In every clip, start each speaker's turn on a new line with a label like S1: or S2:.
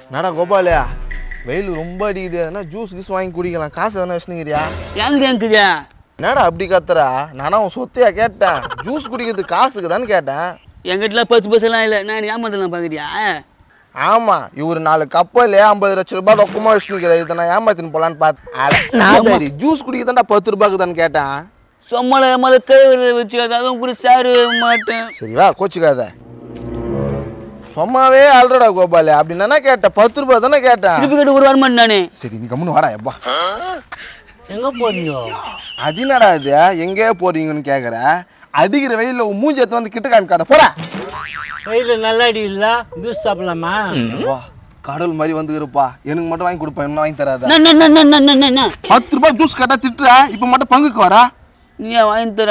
S1: என்னடா கோபாலியா, வெயில் ரொம்ப அடிக்குது, எதனா ஜூஸ் கீஸ் வாங்கி குடிக்கலாம், காசு எதனா வச்சுனுக்கிறியா?
S2: ஏங்குறியா?
S1: என்னடா அப்படி கத்துறா? நானா உன் சொத்தையா கேட்டேன், ஜூஸ் குடிக்கிறதுக்கு காசுக்கு தானே கேட்டேன்.
S2: எங்கிட்ட 10 பைசலாம் இல்லை, நான் ஏமாத்தலாம் பாக்குறியா?
S1: ஆமா, இவரு 4 கப்பல்ல 50 லட்சம் ரூபாய் ரொக்கமா வச்சுனுக்கிறேன், இதை நான் ஏமாத்தின்னு போலான்னு பார்த்தேன். ஜூஸ் குடிக்கிறதாண்டா 10 ரூபாய்க்கு தானே கேட்டேன்.
S2: சொம்மல கை வச்சு அதாவது கூட சாரு மாட்டேன்.
S1: சரி வா, கோச்சுக்காத. சும்மாவே ஆல்ரெடா கோபாலு, அப்படின்னா கேட்டேன், 10 ரூபாய் தானே கேட்டேன்.
S2: திருப்பி கேட்டு ஒரு வாரம் நானே.
S1: சரி நீ கம்முன்னு வாடா. எப்பா
S2: எங்க போறீங்க?
S1: அது என்னடா இது, எங்கே போறீங்கன்னு கேக்குற? அடிக்கிற வெயில்ல மூஞ்சி எடுத்து வந்து கிட்ட காமிக்காத, போடா.
S3: வெயில நல்லா அடி இல்ல, ஜூஸ் சாப்பிடலாமா?
S1: கடவுள் மாதிரி வந்து இருப்பா, எனக்கு மட்டும் வாங்கி கொடுப்பேன், என்ன வாங்கி தராத. 10 ரூபாய் ஜூஸ் கேட்டா திட்டுற, இப்ப மட்டும் பங்குக்கு வரா.
S2: நீ வாங்கி தர,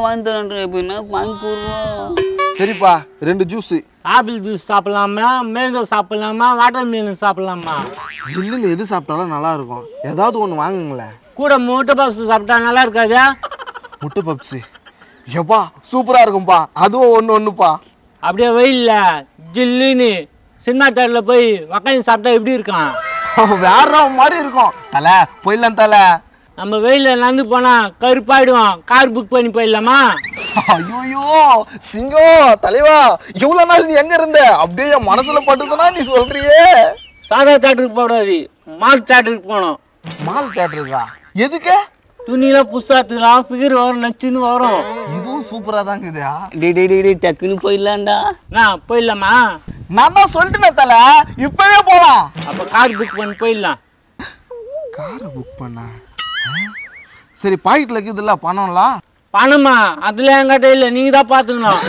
S2: வாங்கி தரேன். இப்ப என்ன வாங்கி கொடுறோம்?
S1: சரிப்பா, 2 ஜூஸ்.
S3: ஆப்பிள் ஜூஸ் சாப்பிடலாமா, மேங்கோ சாப்பிடலாமா, வாட்டர் மெலன் சாப்பிடலாமா?
S1: ஜில்லுன்னு எது சாப்பிட்டாலும் நல்லா இருக்கும், ஏதாவது ஒண்ணு வாங்குங்களேன்.
S3: கூட முட்டை பப்ஸ் சாப்பிட்டா நல்லா இருக்காது?
S1: முட்டை பப்ஸ் எப்பா சூப்பரா இருக்கும்பா, அதுவும் ஒண்ணுப்பா.
S3: அப்படியே வெயில்ல ஜில்லுன்னு சினிமா தேட்டர்ல போய் உக்காந்து சாப்பிட்டா எப்படி இருக்கான்?
S1: வேற மாதிரி இருக்கும். தலை போயிடலாம் தலை.
S3: நம்ம வெயில்ல நடந்து போனா கருப்பாயிடுவோம், கார் புக் பண்ணி போயிடலாமா?
S1: ஐயோ சிங்கம் தலைவா, இவ்வளவு நாள் நீ எங்க இருந்த? அப்படியே என் மனசுல பட்டுதுன்னா நீ சொல்றியே.
S3: சாதா தேட்டருக்கு போடாது, மால் தேட்டருக்கு போனோம்.
S1: மால் தேட்டருக்கா? எதுக்கு?
S3: துணியெல்லாம் புதுசாத்துக்கலாம், ஃபிகர் வரும், நச்சுன்னு வரும்.
S1: இதுவும் சூப்பரா தான் இருக்குதா?
S2: டக்குன்னு போயிடலாம்டா.
S3: நான் போயிடலாமா?
S1: நான் தான் சொல்லிட்டேன் தலை, இப்பவே போலாம்.
S3: அப்ப கார் புக் பண்ணி போயிடலாம்.
S1: காரை புக் பண்ண? சரி, பாக்கெட்ல இருக்குதுல்ல பணம்லாம்?
S3: பணமா? அதுல என்கிட்ட இல்ல, நீங்க தான் பாத்துக்கணும்.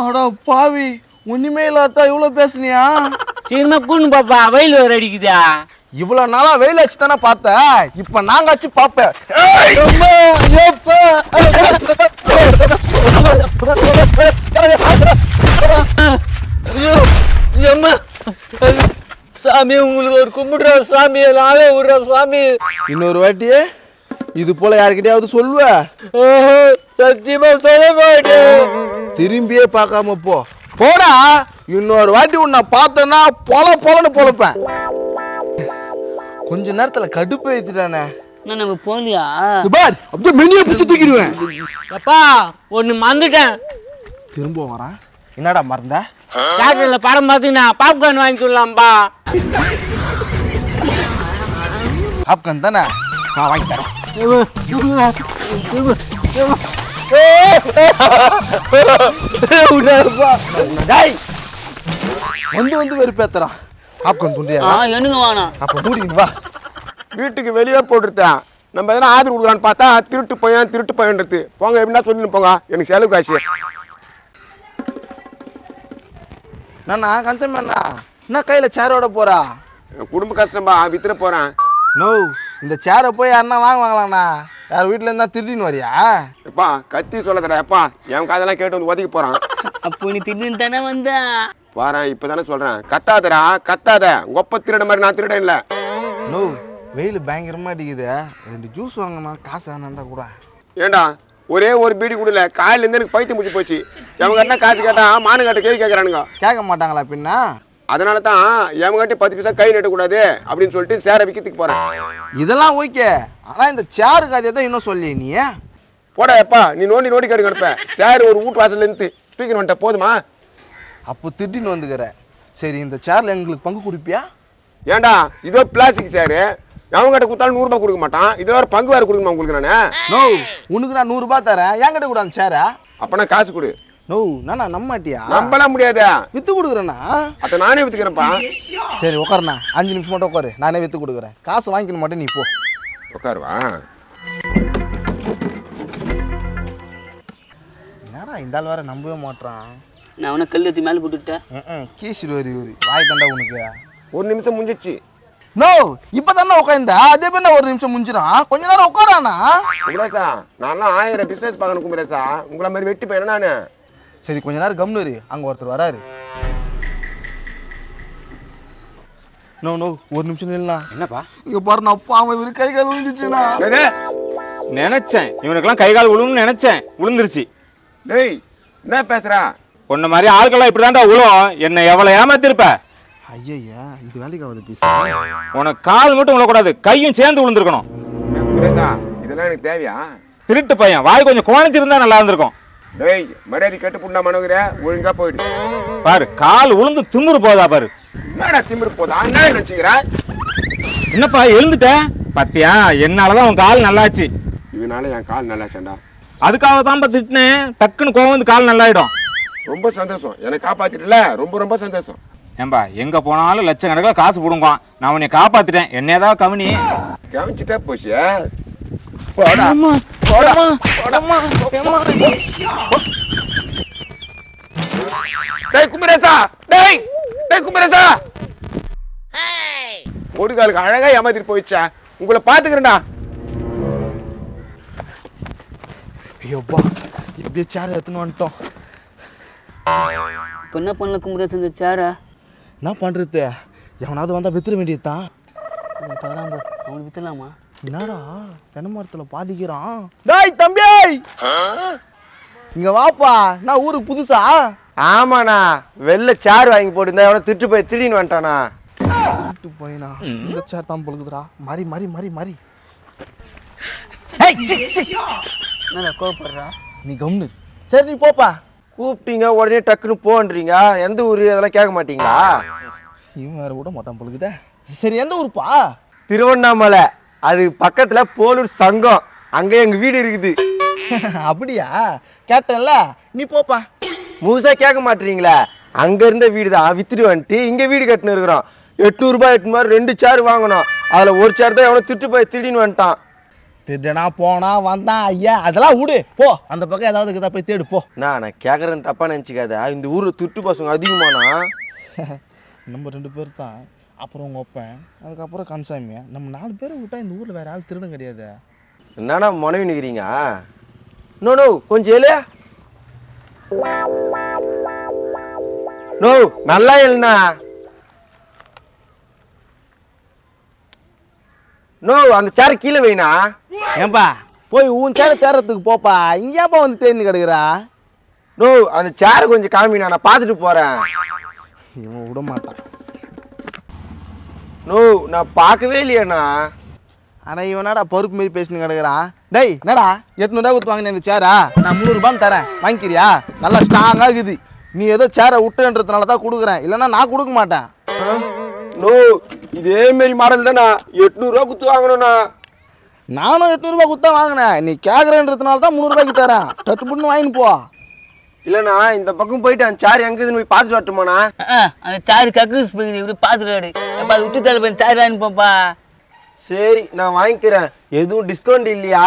S1: அடா பாவி, ஒண்ணுமே இல்லாத இவ்வளவு பேசுனியா?
S3: சீக்கிரமா கூண்டு பாப்பா, வெயில் வேற அடிக்குதா.
S1: இவ்வளவு நாளா வெயில் வச்சு தானே பார்த்த, இப்ப நாங்க வச்சு பாப்பேன்.
S3: சாமி உங்களுக்கு ஒரு கும்பிடுற சாமி, நாளே விடுற சாமி.
S1: இன்னொரு வாட்டி இது போல யாருக்கிட்டையாவது சொல்லுவ?
S3: சத்தியமா சொல்ல மாட்டேன்.
S1: திரும்பியே பார்க்காம போ, போடா. இன்னொரு வாட்டி உன்னை பார்த்தேன்னா பொலன்னு பொழப்பேன். கொஞ்ச நேரத்துல கடுப்பு ஏத்திட்டானே.
S2: நம்ம போலியா?
S1: அப்படியே மெனிய பிடிச்சு தூக்கிடுவேன்.
S3: எப்பா ஒண்ணு மறந்துட்டேன்.
S1: திரும்ப வரேன். என்னடா மறந்த?
S3: தியேட்டர்ல படம் பார்த்தீங்கன்னா பாப்கார்ன் வாங்கி சொல்லலாம்பா.
S1: பாப்கார்ன் தானே, நான் வாங்கி தரேன். வந்து வெறுப்பேத்துறான். பாப்கார்ன் துண்டியா?
S2: எனக்கு வேணாம்.
S1: அப்ப மூடிக்கிட்டு வா.
S4: வீட்டுக்கு வெளியே போட்டுருத்தேன். நம்ம எதனா ஆதரவு கொடுக்கலான்னு பார்த்தா திருட்டு பையன்றது. போங்க, எப்படின்னா சொல்லிட்டு போங்க, எனக்கு செலவு காசு.
S1: நானா கஞ்சம் என்ன கையில சேரோட போறா?
S4: குடும்ப கஷ்டம்பா, வித்துற போறேன்.
S1: நோ, இந்த சேரை போய் யாருன்னா வாங்கலாம்ண்ணா. யார் வீட்டுல இருந்தா திருடின்னு வரியா?
S4: எப்பா கத்தி சொல்லக்கடா, எப்பா என் காதெல்லாம் கேட்டு வந்து ஒதுக்கி போறான்.
S2: அப்போ நீ திருடின்னு தானே வந்த?
S4: போறேன், இப்பதானே சொல்றேன். கத்தாதடா, கத்தாத. ஒப்ப திருட மாதிரி நான் திருட இல்ல.
S1: நோ, வெயில் பயங்கரமா அடிக்குது, 2 ஜூஸ் வாங்கம்மா, காசு ஆனா கூட.
S4: ஏண்டா ஒரே ஒரு பீடி குடில, காலையில இருந்து எனக்கு பைத்தியம் முடிச்சு போச்சு. எவங்க என்ன காசு கேட்டா மானுகாட்ட கேள்வி கேட்கறானுங்க.
S1: கேட்க மாட்டாங்களா பின்ன?
S4: அதனால தான் எவங்ககிட்ட 10 பைசா கை நட்டக்கூடாது அப்படின்னு சொல்லிட்டு சேரை விற்கிறதுக்கு போறேன்.
S1: இதெல்லாம் ஓகே, ஆனா இந்த சேரு கதையை தான் இன்னும் சொல்லி நீ.
S4: போடா எப்பா, நீ நோண்டி கேட்டு கிடப்ப. சேர் ஒரு வீட்டு வாசல்ல இருந்து தூக்கின்னு வந்துட்ட போதுமா?
S1: அப்போ திட்டின்னு வந்துக்கிற. சரி, இந்த சேர்ல எங்களுக்கு பங்கு கொடுப்பியா?
S4: ஏண்டா இதோ பிளாஸ்டிக் சேரு, எவங்கிட்ட கொடுத்தாலும் 100 ரூபாய் கொடுக்க மாட்டான். இதுல ஒரு பங்கு வேற கொடுக்கணுமா உங்களுக்கு? நானு
S1: நோ, உனக்கு நான் 100 ரூபாய் தரேன், என்கிட்ட கூட அந்த சேர.
S4: அப்பனா காசு கொடு.
S1: நோ, நானா நம்ப மாட்டியா?
S4: நம்பலாம் முடியாது.
S1: வித்து கொடுக்குறேன்னா?
S4: அத நானே வித்துக்கிறேன்ப்பா.
S1: சரி உட்காருண்ணா, 5 நிமிஷம் மட்டும் உட்காரு, நானே வித்து கொடுக்குறேன். காசு வாங்கிக்க மாட்டேன், நீ போ.
S4: உட்காருவா.
S1: என்னடா இந்த ஆள் வேற நம்பவே மாட்டான்.
S2: நான் அவனை கல் எடுத்து மேலே போட்டுட்டேன்.
S1: கீசிடு வரி வாய் தண்டா உனக்கு.
S4: 1 நிமிஷம் முடிஞ்சிச்சு.
S1: நோ, இப்பதானே உட்காந்த, அதே பண்ண 1 நிமிஷம் முடிஞ்சிடும். கொஞ்ச நேரம் உட்காரானா?
S4: குமரேசா, நான்லாம் 1000 பிசினஸ் பார்க்கணும் குமரேசா. உங்களை மாதிரி வெட்டி பையன் நானு.
S1: சரி கொஞ்ச நேரம் கம்னு, அங்க ஒருத்தர் வராரு. நோ 1 நிமிஷம் நில்லா.
S4: என்னப்பா?
S1: இங்க பாரு, நான் பாவம், இவரு கை கால் விழுந்துச்சுனா.
S5: நினைச்சேன் இவனுக்கெல்லாம் கை கால் விழுன்னு நினைச்சேன், விழுந்துருச்சு.
S4: டேய் என்ன பேசுறா?
S5: உன்ன மாதிரி ஆட்கள்லாம் இப்படிதான்டா உழும். என்ன எவ்வளவு ஏமாத்திருப்ப.
S1: ஐயா இது வேலைக்கு ஆகுது பீஸ்.
S5: உனக்கு கால் மட்டும் விழக்கூடாது, கையும் சேர்ந்து விழுந்திருக்கணும்.
S4: இதெல்லாம் எனக்கு தேவையா?
S5: திருட்டு பையன், வாய் கொஞ்சம் கோணிச்சிருந்தா நல்லா இருந்திருக்கும்.
S4: டேய் மரியாதை கட்டு புண்ணா மனோகர, ஒழுங்கா போயிடு.
S5: பாரு கால் உளுந்து திமிரு போதா பாரு.
S4: என்னடா திமிரு போதா? என்ன நினைச்சுக்கிற?
S5: என்னப்பா எழுந்துட்ட பாத்தியா? என்னாலதான் உன் கால் நல்லாச்சு.
S4: இதனால என் கால் நல்லா சேண்டா.
S5: அதுக்காக தான் திட்டினேன். டக்குன்னு கோவம் வந்து கால் நல்லாயிடும்.
S4: ரொம்ப சந்தோஷம், எனக்கு காப்பாத்திட்டல. ரொம்ப ரொம்ப சந்தோஷம்.
S5: ஏம்பா எங்க போனாலும் லட்சக்கணக்கில் காசு போடுங்க. நான் உன்னை காப்பாத்திட்டேன். என்ன ஏதாவது கவனி.
S4: கவனிச்சுட்டா போச்சு. டேய் குமரேசா, டேய் டேய் குமரேசா, ஒரு காலுக்கு அழகா ஏமாத்திட்டு போயிடுச்சா. உங்களை பாத்துக்கிறேன்டா.
S1: ஐயோப்பா எப்படியே சேர் எடுத்துன்னு வந்துட்டோம்.
S2: இப்போ என்ன பண்ணல குமரேசன் இந்த சேரை?
S1: என்ன பண்றது? எவனாவது வந்தா வித்துற வேண்டியதுதான்.
S2: தராம்பு அவனுக்கு வித்துலாமா?
S1: என்னடா தென்னை மரத்துல பாதிக்கிறான். டேய் தம்பி இங்க வாப்பா. நான் ஊருக்கு புதுசா?
S6: ஆமாண்ணா, வெளில சேர் வாங்கி போட்டுருந்தா எவனோ திருட்டு போய் திடீர்னு வந்துட்டானா.
S1: திருட்டு போயினா இந்த சேர் தான் பொழுதுடா. மாறி மாறி மாறி மாறி.
S2: என்னடா கோவப்படுறா?
S1: நீ கம்னு. சரி நீ போப்பா.
S6: கூப்பிட்டீங்க உடனே டக்குன்னு போன்றீங்க. எந்த ஊரு அதெல்லாம் கேட்க மாட்டீங்களா?
S1: இவன் வேற விட மாட்டான் பொழுதுதே. சரி எந்த ஊருப்பா?
S6: திருவண்ணாமலை. அது பக்கத்துல போலூர் சங்கம். அங்க எங்க வீடு இருக்குது.
S1: அப்படியா? கேட்டேன்ல. நீ போப்பா.
S6: முழுசா கேட்க மாட்டீங்களா? அங்க இருந்த வீடு தான் வித்துட்டு வந்துட்டு இங்க வீடு கட்டுன்னு இருக்கிறோம். 800 ரூபாய் 800 2 சேர் வாங்கணும். அதுல ஒரு சேர் தான் எவனோ திருட்டு போய் திடீர்னு வந்துட்டான்.
S1: திருடனா போனா வந்தான் ஐயா, அதெல்லாம் விடு. போ அந்த பக்கம் ஏதாவது இருக்குதா போய் தேடு போ.
S6: நான் கேக்குறேன்னு தப்பா நினைச்சுக்காத. இந்த ஊர்ல திருட்டு பசங்க அதிகமானா.
S1: நம்ம 2 பேர் தான். அப்புறம் உங்க ஒப்பன், அதுக்கப்புறம் கன்சாமியா. நம்ம 4 பேரை விட்டா இந்த ஊர்ல வேற ஆள் திருடம் கிடையாது.
S6: என்னன்னா மனைவி நிக்கிறீங்க? நோ நோ கொஞ்சம் ஏழு. நோ நல்லா எழுனா. நோ அந்த சேர் கீழே வைனா.
S1: ஏன்பா போய் உன் சேர தேர்றதுக்கு போப்பா. இங்கேப்பா வந்து தேர்ந்து கிடக்குறா.
S6: நோ அந்த சேர் கொஞ்சம் காமினா, நான் பார்த்துட்டு போறேன்.
S1: இவன் விட மாட்டான்.
S6: நோ நான் பார்க்கவே இல்லையாண்ணா.
S1: ஆனா இவனாடா பருப்பு மாரி பேசினு கிடக்குறான். டேய் என்னடா 800 ரூபா கொடுத்து வாங்கின இந்த சேரா? நான் 300 ரூபான்னு தரேன், வாங்கிக்கிறியா? நல்லா ஸ்ட்ராங்கா இருக்குது. நீ ஏதோ சேரை விட்டுன்றதுனால தான் கொடுக்குறேன், இல்லைன்னா நான் கொடுக்க மாட்டேன்.
S6: நோ இதே மாதிரி மாடல் தானா 800 ரூபா கொடுத்து வாங்கணும்ண்ணா.
S1: நானும் 800 ரூபா கொடுத்தா வாங்கினேன். நீ கேட்கறன்றதுனால தான் 300 ரூபாய்க்கு தரேன். டத்து புண்ணு வாங்கின்னு போ.
S6: இல்லண்ணா இந்த பக்கம் போயிட்டு அந்த சேர் எங்க இருக்குன்னு போய் பார்த்துட்டு வரட்டுமாண்ணா?
S2: அந்த சேரு கக்கூஸ் போய் இப்படி பார்த்துட்டு அப்பா விட்டு தலை பண்ணி சேர் வாங்கி போப்பா.
S6: சரி நான் வாங்கிக்கிறேன். எதுவும் டிஸ்கவுண்ட் இல்லையா?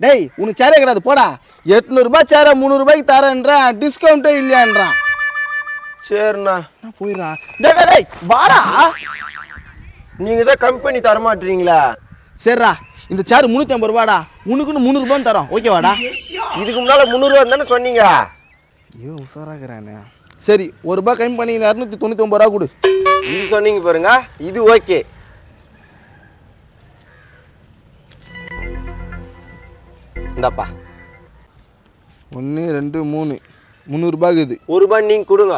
S1: டேய் உனக்கு சேரே கிடையாது போடா. 800 ரூபாய் சேரை 300 ரூபாய்க்கு தரேன்றான், டிஸ்கவுண்டே இல்லையான்றான்.
S6: சரிண்ணா
S1: நான் போயிடுறான். டேய் டேய் டேய் வாடா.
S6: நீங்க தான் கம்பெனி தர மாட்டீங்களா?
S1: சரிடா இந்த சேர் 350 ரூபாடா. உனக்குன்னு 300 ரூபான்னு தரோம், ஓகேவாடா?
S6: இதுக்கு முன்னால 300 ரூபா தானே சொன்னீங்க.
S1: ஐயோ உஷாராகிறானே. சரி ₹1 கம்மி பண்ணி 299 ரூபா கொடு.
S6: இது சொன்னீங்க பாருங்க, இது ஓகே. இந்தாப்பா
S1: 1 2 3 300 ரூபாய்க்கு இது.
S6: ₹1 நீங்க கொடுங்க.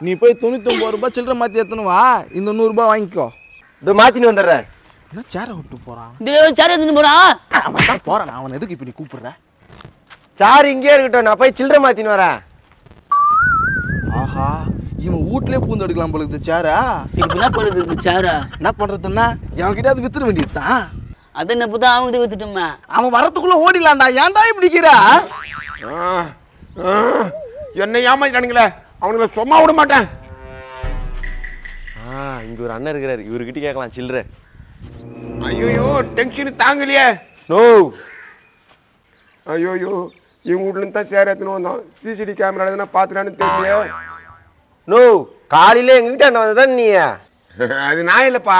S1: நீ போய் 99 ரூபாய் சில்லற மாத்தி எடுத்துன்னு வா. இந்த 100 ரூபாய் வாங்கிக்கோ.
S6: இதோ மாத்தின்னு வந்துடுறேன்.
S1: என்ன சேரை விட்டு போறான்?
S2: சேர் எடுத்துன்னு போறா.
S1: அவன் தான் போறான். அவன் எதுக்கு இப்ப நீ கூப்பிடுற?
S6: சார் இங்கே இருக்கட்டும், நான் போய் சில்லற மாத்தின்னு வரேன்.
S1: ஆஹா இவன் வீட்லயே பூந்து எடுக்கலாம் போல இந்த சேரா.
S2: சரி இப்ப என்ன பண்ணுறது இந்த சேரை?
S1: என்ன பண்றதுன்னா எவன்கிட்ட அது வித்துற வேண்டியதுதான்.
S2: அதை என்ன புதான் அவங்ககிட்ட வித்துட்டோமா?
S1: அவன் வரத்துக்குள்ள ஓடிலாம்டா. ஏன்டா இப்படி இருக்கிற?
S4: என்ன ஏமாத்திட்டானுங்களே, அவனுங்களை சும்மா விட மாட்டேன்.
S6: இங்க ஒரு அண்ணன் இருக்கிறாரு, இவர்கிட்ட கேட்கலாம் சில்லற.
S4: ஐயோ டென்ஷன் தாங்கலையே.
S6: நோ
S4: ஐயோ இவங்க வீட்ல இருந்து தான் சேர் எடுத்துன்னு வந்தோம். சிசிடி கேமரா எதுனா பாத்துட்டான்னு தெரியல.
S6: நோ காலையில எங்ககிட்ட என்ன வந்ததான் நீ?
S4: அது நான் இல்லப்பா,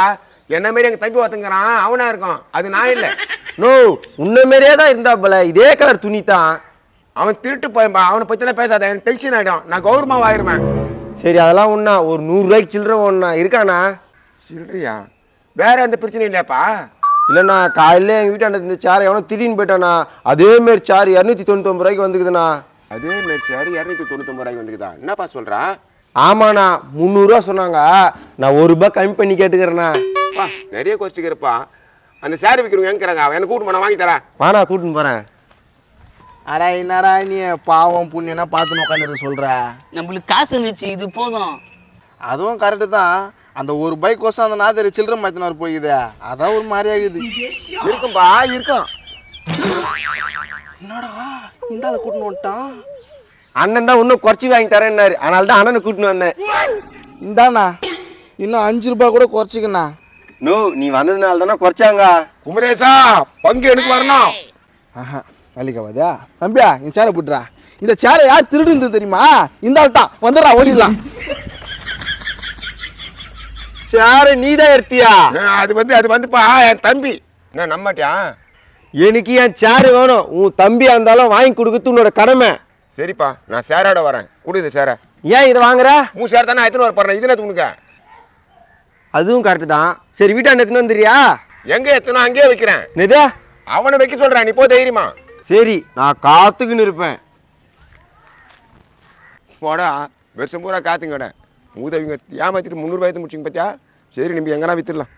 S4: என்ன மாரி எங்க தம்பி ஒருத்தங்கிறான், அவனா இருக்கும். அது நான் இல்ல.
S6: நோ உன்ன மாதிரியே தான் இருந்தாப்பல, இதே கலர் துணி தான்.
S4: அவன் திருட்டு போயப்பா, அவனை பத்திலாம் பேசாத, எனக்கு டென்ஷன் ஆயிடும். நான் கௌரவமா ஆயிருவேன்.
S6: சரி அதெல்லாம் ஒண்ணா, ஒரு 100 ரூபாய்க்கு சில்லற ஒண்ணா இருக்கானா?
S4: சில்லறியா? வேற எந்த பிரச்சனையும் இல்லையாப்பா?
S6: இல்லண்ணா காலையில எங்க வீட்டாண்ட இந்த சேர் எவனோ திடீர்னு போயிட்டானா. அதே மாதிரி சேர் 299 ரூபாய்க்கு வந்துக்குதுண்ணா.
S4: அதே மாதிரி சேரு 299 ரூபாய்க்கு வந்துக்குதா? என்னப்பா சொல்றா?
S6: ஆமாண்ணா 300 ரூபா சொன்னாங்க, நான் ₹1 கம்மி பண்ணி கேட்டுக்கிறேண்ணா.
S4: நிறைய குறைச்சிக்கிறப்பா. அந்த சேரு விற்கிறவங்க எங்கிறாங்க? எனக்கு கூட்டு போனா வாங்கி தரேன்.
S6: வாண்ணா கூட்டின்னு போறேன்.
S1: அடா என்னடா நீ பாவம் புண்ணியனா பார்த்து உட்காந்து சொல்ற.
S2: நம்மளுக்கு காசு வந்துச்சு, இது போதும்.
S1: அதுவும் கரெக்டு தான். அந்த ₹1 கோசம் அந்த நாதரி சில்லற மாத்தினார் போயிது, அதான் ஒரு மாதிரி ஆகுது.
S4: இருக்கும்பா இருக்கும்.
S1: என்னடா இந்த ஆளை கூட்டின்னு வந்துட்டான்.
S6: அண்ணன் தான் இன்னும் குறைச்சி வாங்கி தரேன்னாரு, அதனால தான் அண்ணனை கூட்டின்னு வந்தேன்.
S1: இந்தாண்ணா இன்னும் ₹5 கூட குறைச்சிக்கண்ணா.
S6: நோ, நீ வந்ததுனால தானே குறைச்சாங்க.
S4: குமரேசா, பங்கு எனக்கு வரணும்.
S1: ஆஹா வலிக்காவதா தம்பியா, என் சேரை போட்டுறா. இந்த சேரை யார் திருடுந்து தெரியுமா? இந்த ஆள் தான். வந்துடுறா, ஓடிடலாம்.
S6: சேரை நீ தான் எடுத்தியா?
S4: அது வந்துப்பா என் தம்பி. என்ன நம்மட்டியா?
S6: எனக்கு என் சேரு வேணும். உன் தம்பியா இருந்தாலும் வாங்கி கொடுக்குறது உன்னோட கடமை.
S4: சரிப்பா, நான் சேரோட வரேன். குடு இது சேர.
S6: ஏன் இதை வாங்குற?
S4: மூணு சேர் தானே எத்தனை வர போறேன். இது என்ன உனக்கு?
S6: அதுவும் கரெக்டு தான். சரி வீட்டாண்ட எத்தனை வந்துறியா?
S4: எங்க எத்தனை அங்கேயே வைக்கிறேன்.
S6: நிதா
S4: அவனை வைக்க சொல்றேன், நீ போ தைரியமா.
S6: சரி, நான் காத்துக்குன்னு இருப்பேன்.
S4: போடா, வருஷம் பூரா காத்துங்கட. உதவிங்க ஏமாத்திட்டு 300 ரூபாய்த்து முடிச்சுங்க பாத்தியா? சரி, நம்ம எங்கன்னா வித்துடலாம்.